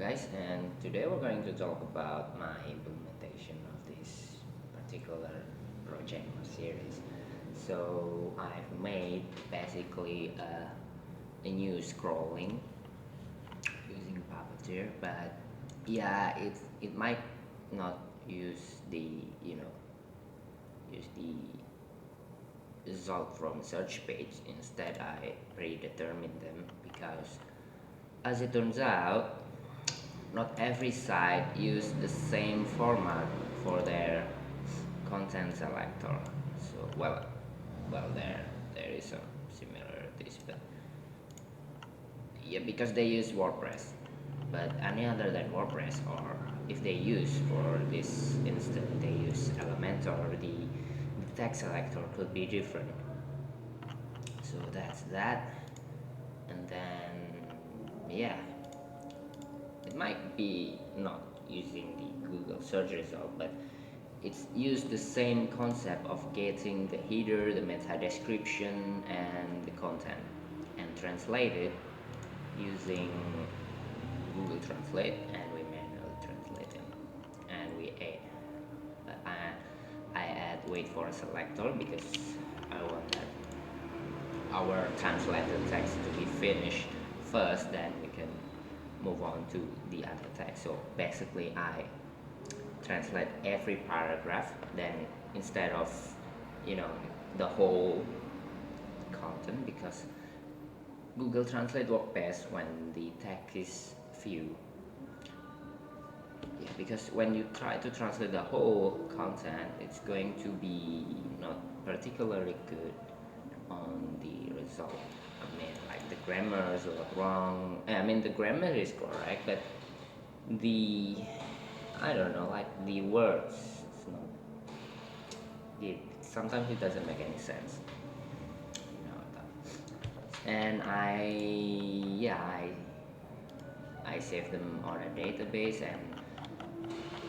guys, and today we're going to talk about my implementation of this particular project or series. So I've made basically a new scrolling using Puppeteer, but yeah, it might not use the use the result from search page. Instead, I predetermine them because, as it turns out, not every site use the same format for their content selector. So there is some similarities, but yeah, because they use WordPress. But any other than WordPress, or if they use for this instance they use Elementor, the text selector could be different. So that's that, and then yeah, it might be not using the Google search result, but it's used the same concept of getting the header, the meta description, and the content, and translate it using Google Translate, and we manually translate it, and I add wait for a selector because I want that our translated text to be finished first, then we can move on to the other text. So basically I translate every paragraph, then instead of you know the whole content, because Google Translate works best when the text is few. Yeah, because when you try to translate the whole content, it's going to be not particularly good on the result. I mean, like the grammar is a lot wrong. I mean, the grammar is correct, but the I don't know, like the words, it's not. Sometimes it doesn't make any sense. You know that. And I save them on a database, and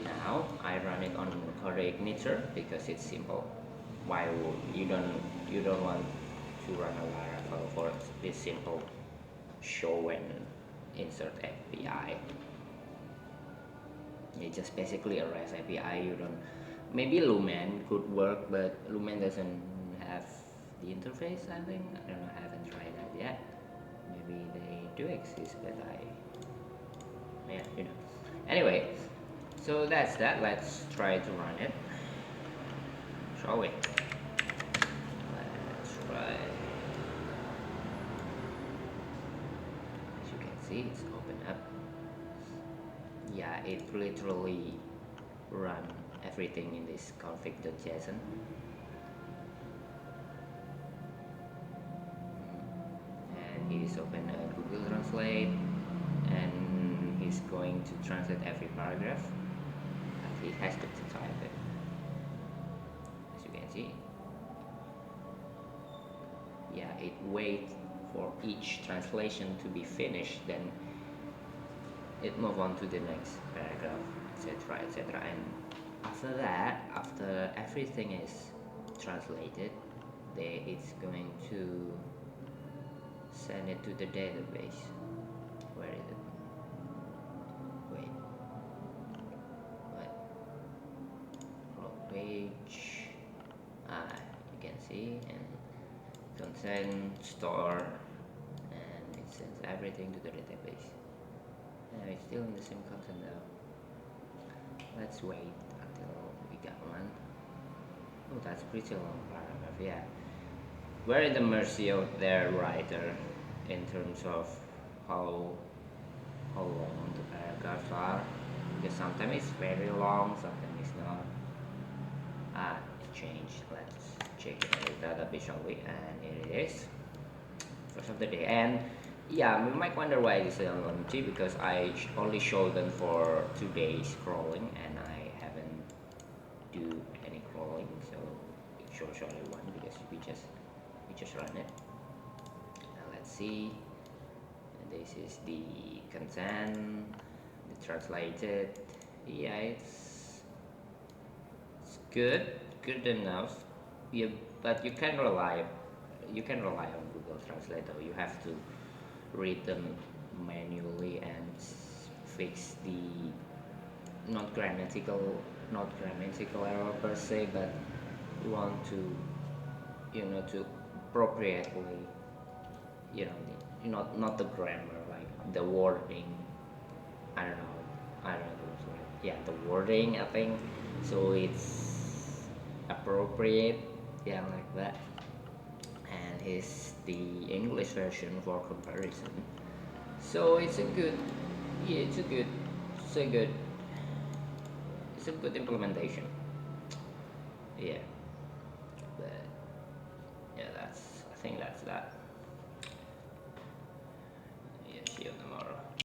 now I run it on Igniter because it's simple. Why would you don't want to run a Laravel for this simple show and insert API? It's just basically a REST API. You don't. Maybe Lumen could work, but Lumen doesn't have the interface. I think I don't know. I haven't tried that yet. Maybe they do exist, but yeah. Anyway, so that's that. Let's try to run it, shall we? Let's try. As you can see, it's open up. Yeah, it literally run everything in this config.json. And he's open Google Translate, and he's going to translate every paragraph. He has to type it, as you can see. Yeah, it waits for each translation to be finished, then it move on to the next paragraph, etc. And after that, after everything is translated, it's going to send it to the database. Where is it? Wait, what? Page. You can see, and content store, and it sends everything to the database. It's still in the same content though. Let's wait until we get one. Oh, that's pretty long paragraph. Yeah, we're at the mercy of their writer in terms of how long the paragraphs are, because sometimes it's very long, sometimes it's not. It changed. Let's check it in the database, shall we? And here it is, first of the day. And yeah, you might wonder why this is empty, because I only show them for 2 days crawling, and I haven't do any crawling, so it shows only one because we just run it. Now let's see. This is the content, the translated. Yeah, it's good enough. Yeah, but you can rely on Google Translate, though. You have to read them manually and fix the not grammatical not grammatical error per se, but we want to to appropriately, not the grammar, like the wording. I don't know yeah, the wording, I think, so it's appropriate, yeah, like that. And here's the English version for comparison. So it's a good, yeah, it's a good it's a good implementation. Yeah, but yeah, I think that's that.